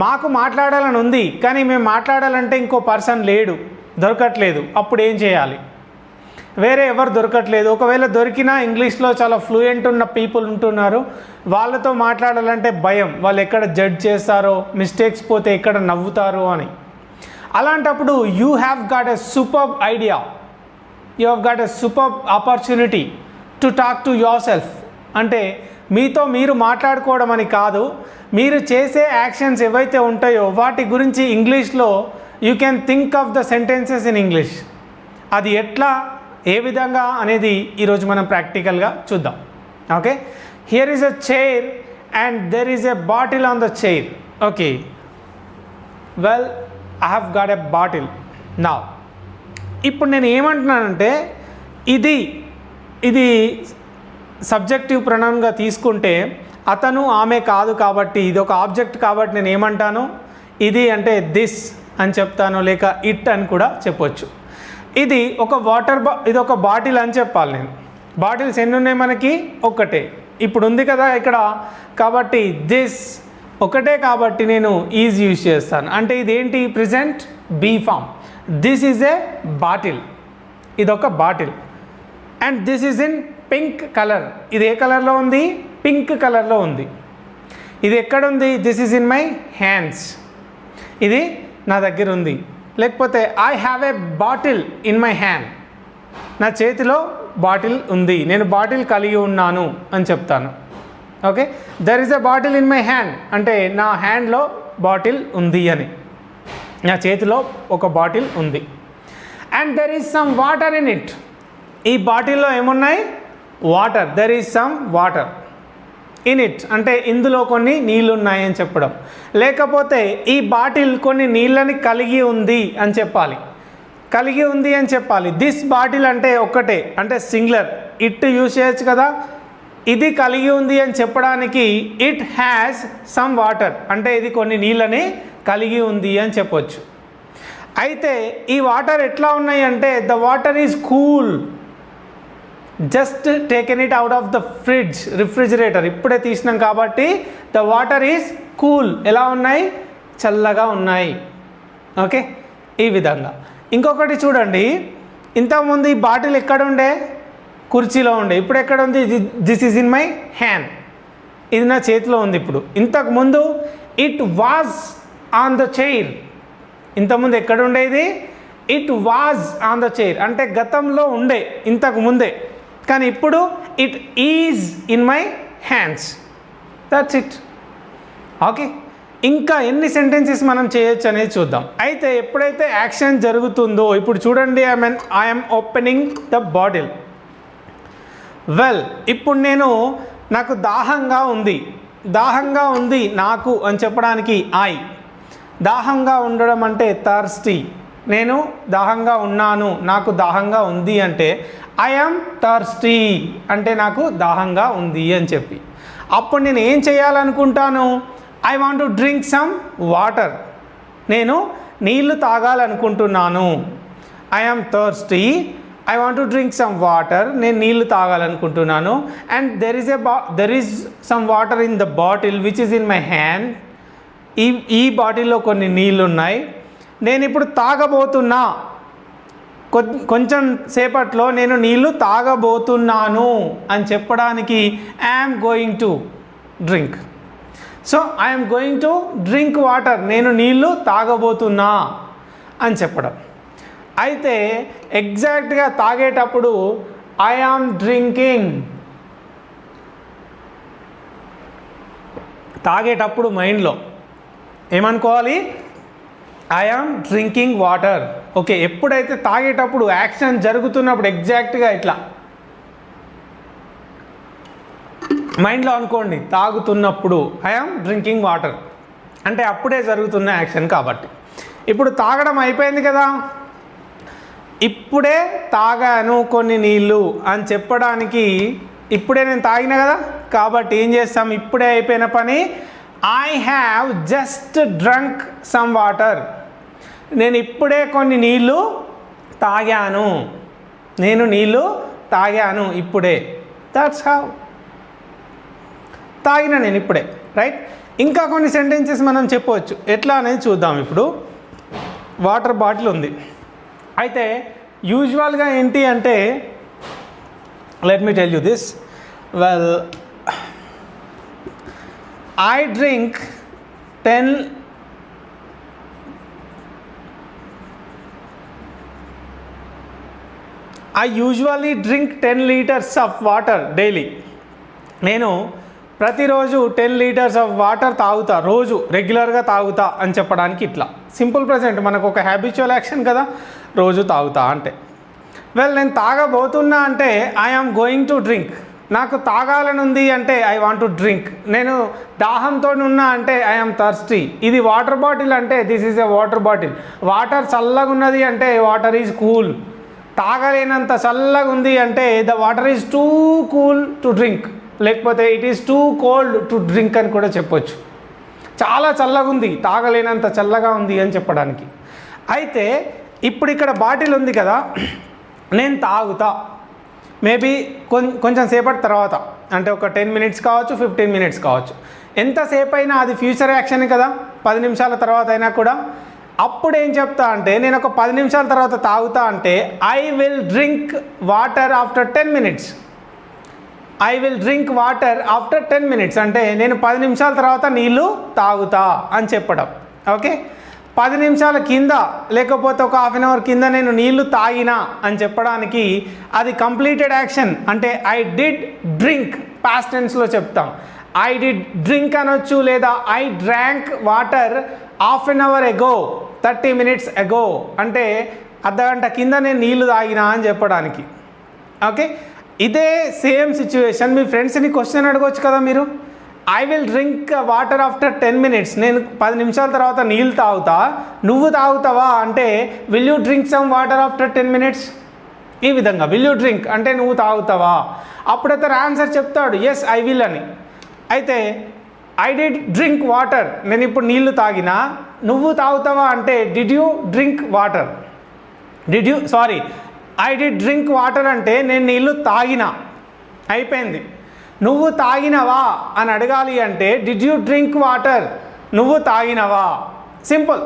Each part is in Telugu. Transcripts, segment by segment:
మాకు మాట్లాడాలని ఉంది కానీ మేము మాట్లాడాలంటే ఇంకో పర్సన్ లేడు, దొరకట్లేదు. అప్పుడు ఏం చేయాలి? వేరే ఎవరు దొరకట్లేదు. ఒకవేళ దొరికినా ఇంగ్లీష్లో చాలా ఫ్లూయెంట్ ఉన్న పీపుల్ ఉంటున్నారు, వాళ్ళతో మాట్లాడాలంటే భయం, వాళ్ళు ఎక్కడ జడ్జ్ చేస్తారో, మిస్టేక్స్ పోతే ఎక్కడ నవ్వుతారో అని. అలాంటప్పుడు you have got a super idea, you have got a super opportunity to talk to your self. అంటే మీతో మీరు మాట్లాడుకోవడం అని కాదు, మీరు చేసే యాక్షన్స్ ఏవైతే ఉంటాయో వాటి గురించి ఇంగ్లీష్లో you can think of the sentences in English. అది ఎట్లా, ఏ విధంగా అనేది ఈరోజు మనం ప్రాక్టికల్గా చూద్దాం. Okay, here is a chair and there is a bottle on the chair. Okay, well I have got a bottle now. ఇప్పుడు నేను ఏమంటున్నానంటే ఇది సబ్జెక్టివ్ ప్రొనౌన్గా తీసుకుంటే అతను ఆమె కాదు కాబట్టి ఇది ఒక ఆబ్జెక్ట్ కాబట్టి నేను ఏమంటాను, ఇది అంటే దిస్ అని చెప్తాను, లేక ఇట్ అని కూడా చెప్పొచ్చు. ఇది ఒక ఇది ఒక బాటిల్ అని చెప్పాలి నేను. బాటిల్స్ ఎన్ని ఉన్నాయి మనకి? ఒకటే. ఇప్పుడు ఉంది కదా ఇక్కడ, కాబట్టి దిస్ ఒకటే కాబట్టి నేను ఈజ్ యూజ్ చేస్తాను. అంటే ఇదేంటి? Present be form. This is a bottle, ఇదొక bottle. And this is in pink colour. ఇది ఏ కలర్లో ఉంది? పింక్ కలర్లో ఉంది. ఇది ఎక్కడుంది? This is in my hands. ఇది నా దగ్గర ఉంది. లేకపోతే I have a bottle in my hand. నా చేతిలో బాటిల్ ఉంది, నేను బాటిల్ కలిగి ఉన్నాను అని చెప్తాను. Okay, there is a bottle in my hand అంటే నా హ్యాండ్లో బాటిల్ ఉంది అని, నా చేతిలో ఒక బాటిల్ ఉంది. And there is some water in it. ఈ బాటిల్లో ఏమున్నాయి? Water. There is some water in it అంటే ఇందులో కొన్ని నీళ్ళు ఉన్నాయని చెప్పడం. లేకపోతే ఈ బాటిల్ కొన్ని నీళ్ళని కలిగి ఉంది అని చెప్పాలి. కలిగి ఉంది అని చెప్పాలి. దిస్ బాటిల్ అంటే ఒక్కటే, అంటే సింగులర్. ఇట్ యూజ్ చేయొచ్చు కదా. ఇది కలిగి ఉంది అని చెప్పడానికి ఇట్ హ్యాస్ సమ్ వాటర్ అంటే ఇది కొన్ని నీళ్ళని కలిగి ఉంది అని చెప్పొచ్చు. అయితే ఈ వాటర్ ఎట్లా ఉన్నాయి అంటే the water is cool, just taken it out of the fridge, refrigerator, ఇప్పుడే తీసినాం కాబట్టి ద వాటర్ ఈజ్ కూల్. ఎలా ఉన్నాయి? చల్లగా ఉన్నాయి. ఓకే, ఈ విధంగా. ఇంకొకటి చూడండి, ఇంతకుముందు ఈ బాటిల్ ఎక్కడ ఉండే? కుర్చీలో ఉండే. ఇప్పుడు ఎక్కడ ఉంది? This is in my hand, ఇది నా చేతిలో ఉంది. ఇప్పుడు ఇంతకుముందు it was on the chair. ఇంతకుముందు ఎక్కడ ఉండేది? It was on the chair అంటే గతంలో ఉండే, ఇంతకు ముందే. కానీ ఇప్పుడు it is in my hands. That's it. Okay, ఇంకా ఎన్ని సెంటెన్సెస్ మనం చేయొచ్చు అనేది చూద్దాం. అయితే ఎప్పుడైతే యాక్షన్ జరుగుతుందో, ఇప్పుడు చూడండి, I'm opening the bottle. Well, ఇప్పుడు నాకు దాహంగా ఉంది నాకు అని చెప్పడానికి ఐ. దాహంగా ఉండడం అంటే థర్స్టీ. నేను దాహంగా ఉన్నాను, నాకు దాహంగా ఉంది అంటే ఐ యామ్ థర్స్టీ అంటే నాకు దాహంగా ఉంది అని చెప్పి. అప్పుడు నేను ఏం చేయాలనుకుంటాను? I want to drink some water. నేను నీళ్లు తాగాలనుకుంటున్నాను. I am thirsty, I want to drink some water. నేను నీళ్లు తాగాలనుకుంటున్నాను. And there is some water in the bottle which is in my hand. ఈ బాటిల్లో కొన్ని నీళ్ళు ఉన్నాయి. నేను ఇప్పుడు తాగబోతున్నా, కొంచెం సేపట్లో నేను నీళ్లు తాగబోతున్నాను అని చెప్పడానికి I'm going to drink. So I'm going to drink water, నేను నీళ్లు తాగబోతున్నా అని చెప్పడం. అయితే ఎగ్జాక్ట్గా తాగేటప్పుడు ఐ యామ్ డ్రింకింగ్. తాగేటప్పుడు మైండ్లో ఏమనుకోవాలి? I am drinking water. Okay, ఎప్పుడైతే తాగేటప్పుడు యాక్షన్ జరుగుతున్నప్పుడు ఎగ్జాక్ట్గా ఇట్లా మైండ్లో అనుకోండి, తాగుతున్నప్పుడు ఐ యామ్ డ్రింకింగ్ వాటర్ అంటే అప్పుడే జరుగుతున్న యాక్షన్ కాబట్టి. ఇప్పుడు తాగడం అయిపోయింది కదా, ఇప్పుడే తాగాను కొన్ని నీళ్ళు అని చెప్పడానికి ఇప్పుడే నేను తాగిన కదా కాబట్టి ఏం చేస్తాం? ఇప్పుడే అయిపోయిన పని I have just drunk some water. నేను ఇప్పుడే కొన్ని నీళ్ళు తాగాను, నేను నీళ్ళు తాగాను ఇప్పుడే. That's how. తాగిన నేను ఇప్పుడే, రైట్? ఇంకా కొన్ని సెంటెన్సెస్ మనం చెప్పవచ్చు, ఎట్లా అనేది చూద్దాం. ఇప్పుడు వాటర్ బాటిల్ ఉంది, అయితే యూజువల్గా ఏంటి అంటే, let me tell you this, well I drink 10 I usually drink 10 liters of water daily. నేను ప్రతిరోజు 10 liters ఆఫ్ వాటర్ తాగుతా, రోజు రెగ్యులర్గా తాగుతా అని చెప్పడానికి ఇట్లా సింపుల్ ప్రెజెంట్ మనకు ఒక హ్యాబిచువల్ యాక్షన్ కదా, రోజు తాగుతా అంటే. వెల్ నేను తాగబోతున్నా అంటే I am going to drink, నాకు తాగాలని ఉంది అంటే ఐ వాంట్ టు డ్రింక్, నేను దాహంతో ఉన్నా అంటే ఐ ఆమ్ థర్స్టీ. ఇది వాటర్ బాటిల్ అంటే this is a water bottle. Water చల్లగా ఉన్నది అంటే వాటర్ ఈజ్ కూల్. తాగలేనంత చల్లగా ఉంది అంటే the water is too cool to drink, లేకపోతే it is too cold to drink అని కూడా చెప్పొచ్చు. చాలా చల్లగా ఉంది, తాగలేనంత చల్లగా ఉంది అని చెప్పడానికి. అయితే ఇప్పుడు ఇక్కడ బాటిల్ ఉంది కదా, నేను తాగుతా మేబీ కొంచెం సేపటి తర్వాత, అంటే ఒక 10 minutes కావచ్చు, 15 minutes కావచ్చు, ఎంతసేపు అయినా అది ఫ్యూచర్ యాక్షన్ కదా, 10 నిమిషాల తర్వాత అయినా కూడా. అప్పుడు ఏం చెప్తా అంటే నేను ఒక 10 నిమిషాల తర్వాత తాగుతా అంటే I will drink water after 10 minutes. I will drink water after 10 minutes అంటే నేను 10 నిమిషాల తర్వాత నీళ్ళు తాగుతా అని చెప్పడం. ఓకే, 10 నిమిషాల కింద లేకపోతే ఒక హాఫ్ అన్ అవర్ కింద నేను నీళ్లు తాగినా అని చెప్పడానికి అది కంప్లీటెడ్ యాక్షన్, అంటే ఐ డిడ్ డ్రింక్ పాస్ట్ టెన్స్లో చెప్తాం. ఐ డిడ్ డ్రింక్ అనొచ్చు, లేదా I drank water half an hour ago, 30 minutes ago, అంటే అర్ధగంట కింద నేను నీళ్లు తాగినా అని చెప్పడానికి. ఓకే, ఇదే సేమ్ సిచ్యువేషన్ మీ ఫ్రెండ్స్ని క్వశ్చన్ అడగవచ్చు కదా మీరు, I will drink water after 10 minutes, నేను 10 నిమిషాల తర్వాత నీళ్ళు తాగుతా, నువ్వు తాగుతావా అంటే will you drink some water after 10 minutes. ఈ విధంగా విల్ యూ డ్రింక్ అంటే నువ్వు తాగుతావా, అప్పుడు అతను ఆన్సర్ చెప్తాడు ఎస్ ఐ విల్ అని. అయితే ఐ డిడ్ డ్రింక్ వాటర్, నేను ఇప్పుడు నీళ్లు తాగినా, నువ్వు తాగుతావా అంటే did you drink water, I did drink water అంటే నేను నీళ్లు తాగినా, అయిపోయింది. నువ్వు తాగినవా అని అడగాలి అంటే డిడ్ యూ డ్రింక్ వాటర్, నువ్వు తాగినవా, సింపుల్.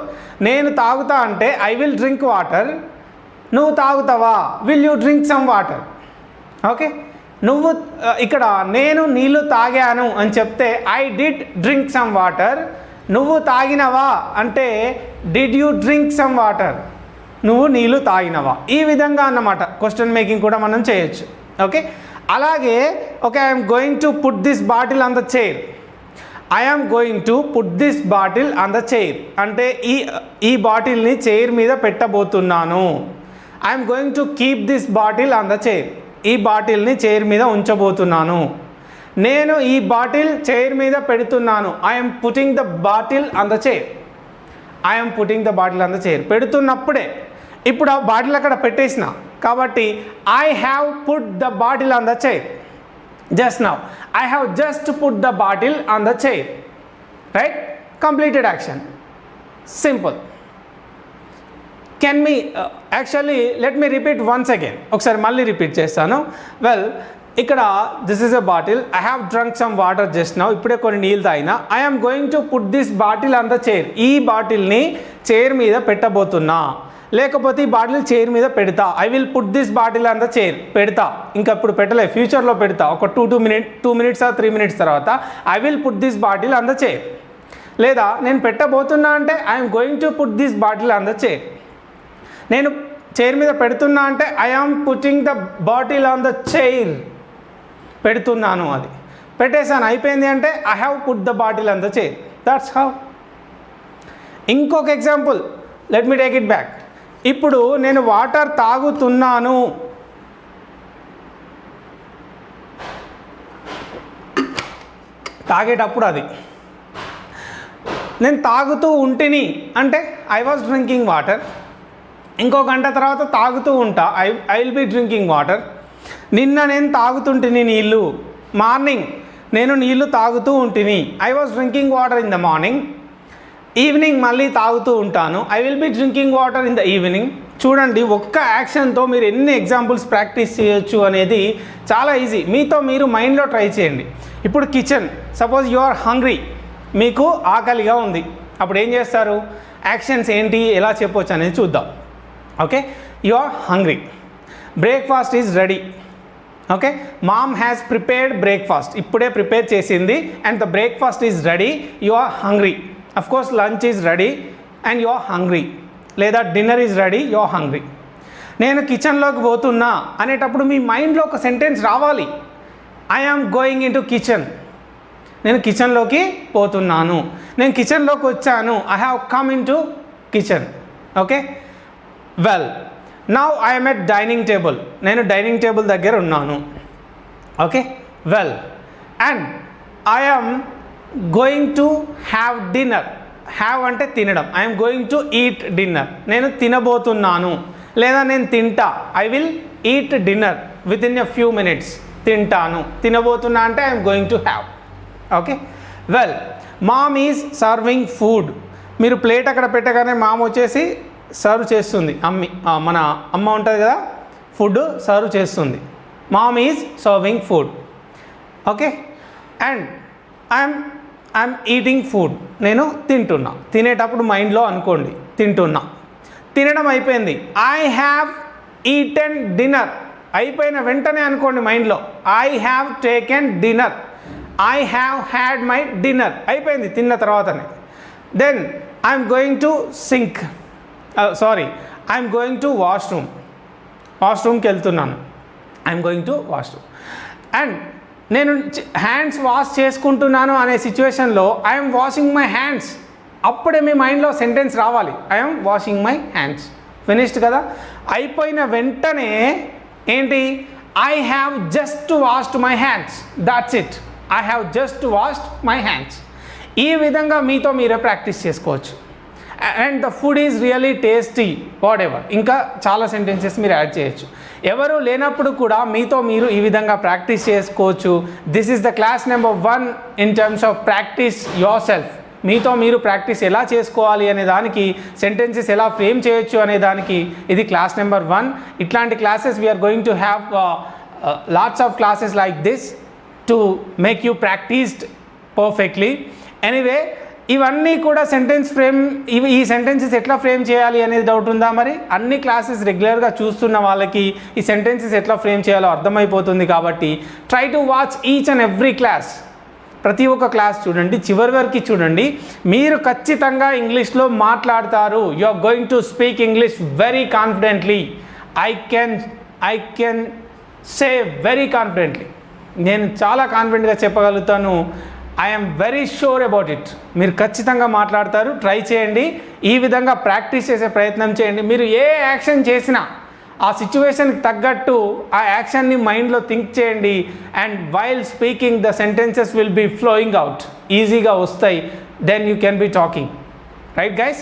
నేను తాగుతా అంటే ఐ విల్ డ్రింక్ వాటర్, నువ్వు తాగుతావా will you drink some water. Okay, నువ్వు ఇక్కడ నేను నీళ్ళు తాగాను అని చెప్తే I did drink some water, నువ్వు తాగినవా అంటే did you drink some water, నువ్వు నీళ్ళు తాగినవా. ఈ విధంగా అన్నమాట క్వశ్చన్ మేకింగ్ కూడా మనం చేయొచ్చు. ఓకే, అలాగే okay I'm going to put this bottle on the chair, I'm going to put this bottle on the chair అంటే ఈ బాటిల్ని చైర్ మీద పెట్టబోతున్నాను. I'm going to keep this bottle on the chair, ఈ బాటిల్ని చైర్ మీద ఉంచబోతున్నాను. నేను ఈ బాటిల్ చైర్ మీద పెడుతున్నాను, I'm putting the bottle on the chair, I'm putting the bottle on the chair. పెడుతున్నప్పుడే, ఇప్పుడు ఆ బాటిల్ అక్కడ పెట్టేసిన కాబట్టి I have put the bottle on the chair. Just now I have just put the bottle on the chair, right, completed action, simple. Can me actually let me repeat once again, ఒకసారి మళ్ళీ రిపీట్ చేస్తాను. వెల్ ఇక్కడ this is a bottle, I have drunk some water just now, ఇప్పుడే కొన్ని నీళ్ళు తాగినా. I'm going to put this bottle on the chair, ఈ బాటిల్ని చైర్ మీద పెట్టబోతున్నా, లేకపోతే ఈ బాటిల్ చైర్ మీద పెడతా. I will put this bottle on the chair, పెడతా, ఇంకా ఇప్పుడు పెట్టలే, ఫ్యూచర్లో పెడతా, ఒక 2 minutes 3 minutes తర్వాత I will put this bottle on the chair. లేదా నేను పెట్టబోతున్నా అంటే I'm going to put this bottle on the chair. నేను చైర్ మీద పెడుతున్నా అంటే I am putting the bottle on the chair, పెడుతున్నాను, అది పెట్టేశాను, అయిపోయింది అంటే I have put the bottle on the chair, that's how. ఇంకొక example, let me take it back. ఇప్పుడు నేను వాటర్ తాగుతున్నాను, తాగేటప్పుడు అది, నేను తాగుతూ ఉంటిని అంటే ఐ వాజ్ డ్రింకింగ్ వాటర్. ఇంకో గంట తర్వాత తాగుతూ ఉంటా, I will be drinking water. నిన్న నేను తాగుతుంటిని నీళ్ళు, మార్నింగ్ నేను నీళ్ళు తాగుతూ ఉంటిని, I was drinking water in the morning. Evening మళ్ళీ తాగుతూ ఉంటాను, I will be drinking water in the evening. చూడండి, ఒక్క యాక్షన్తో మీరు ఎన్ని ఎగ్జాంపుల్స్ ప్రాక్టీస్ చేయొచ్చు అనేది చాలా ఈజీ. మీతో మీరు మైండ్లో ట్రై చేయండి. ఇప్పుడు kitchen, suppose you are hungry, మీకు ఆకలిగా ఉంది. అప్పుడు ఏం చేస్తారు? యాక్షన్స్ ఏంటి, ఎలా చెప్పొచ్చు అనేది చూద్దాం. Okay, you are hungry. Breakfast is ready. Okay, mom has prepared breakfast. ఇప్పుడే ప్రిపేర్ చేసింది and the breakfast is ready. You are hungry. Of course lunch is ready and you are hungry. లేదా dinner is ready, you are hungry. నేను కిచెన్లోకి పోతున్నా అనేటప్పుడు మీ మైండ్లో ఒక సెంటెన్స్ రావాలి. I am going into kitchen. నేను కిచెన్లోకి పోతున్నాను. నేను కిచెన్లోకి వచ్చాను. I have come into kitchen. Okay, well now I'm at dining table. నేను డైనింగ్ టేబుల్ దగ్గర ఉన్నాను. Okay, well and I'm going to have dinner. Have అంటే తినడం. I'm going to eat dinner. నేను తినబోతున్నాను లేదా నేను తింటా. I will eat dinner with in a few minutes. తింటాను. తినబోతున్నా అంటే I'm going to have. Okay, well ma'am is serving food. మీరు ప్లేట్ అక్కడ పెట్టగానే మామ్ వచ్చేసి సర్వ్ చేస్తుంది. మన అమ్మ ఉంటుంది కదా, ఫుడ్ సర్వ్ చేస్తుంది. Mom is serving food. Okay, and I'm eating food. నేను తింటున్నా. తినేటప్పుడు మైండ్లో అనుకోండి తింటున్నా. తినడం అయిపోయింది. I have eaten dinner. అయిపోయిన వెంటనే అనుకోండి మైండ్లో I have taken dinner. I have had my dinner. అయిపోయింది తిన్న తర్వాతనే. Then I'm going to sink. I'm going to washroom. వాష్రూమ్కి వెళ్తున్నాను. I'm going to washroom. And నేను హ్యాండ్స్ వాష్ చేసుకుంటున్నాను అనే సిచ్యువేషన్లో ఐఎమ్ వాషింగ్ మై హ్యాండ్స్. అప్పుడే మీ మైండ్లో సెంటెన్స్ రావాలి. I'm washing my hands. Finished కదా. అయిపోయిన వెంటనే ఏంటి? I have just washed my hands. That's it. I have just washed my hands. ఈ విధంగా మీతో మీరే ప్రాక్టీస్ చేసుకోవచ్చు. And the food is really tasty, what ever. ఇంకా చాలా సెంటెన్సెస్ మీరు యాడ్ చేయొచ్చు. ఎవరు లేనప్పుడు కూడా మీతో మీరు ఈ విధంగా ప్రాక్టీస్ చేసుకోవచ్చు. This is the class number 1 in terms of practice your self. మీతో మీరు ప్రాక్టీస్ ఎలా చేసుకోవాలి అనే దానికి, సెంటెన్సెస్ ఎలా ఫ్రేమ్ చేయొచ్చు అనే దానికి ఇది క్లాస్ నెంబర్ 1. ఇట్లాంటి classes we're going to have lots of classes like this to make you practised perfectly. Anyway, ఇవన్నీ కూడా సెంటెన్స్ ఫ్రేమ్, ఈ సెంటెన్సెస్ ఎట్లా ఫ్రేమ్ చేయాలి అనేది డౌట్ ఉందా? మరి అన్ని క్లాసెస్ రెగ్యులర్గా చూస్తున్న వాళ్ళకి ఈ సెంటెన్సెస్ ఎట్లా ఫ్రేమ్ చేయాలో అర్థమైపోతుంది. కాబట్టి try to watch each and every class. ప్రతి ఒక్క క్లాస్ చూడండి, చివరి వరకు చూడండి. మీరు ఖచ్చితంగా ఇంగ్లీష్లో మాట్లాడతారు. You are going to speak English very confidently. I can say very confidently. నేను చాలా కాన్ఫిడెంట్గా చెప్పగలుగుతాను. I'm very sure about it. మీరు ఖచ్చితంగా మాట్లాడతారు. ట్రై చేయండి. ఈ విధంగా ప్రాక్టీస్ చేసే ప్రయత్నం చేయండి. మీరు ఏ యాక్షన్ చేసినా ఆ సిచ్యువేషన్కి తగ్గట్టు ఆ యాక్షన్ని మైండ్లో థింక్ చేయండి. And while speaking the sentences will be flowing out. ఈజీగా వస్తాయి. Then you can be talking. Right guys?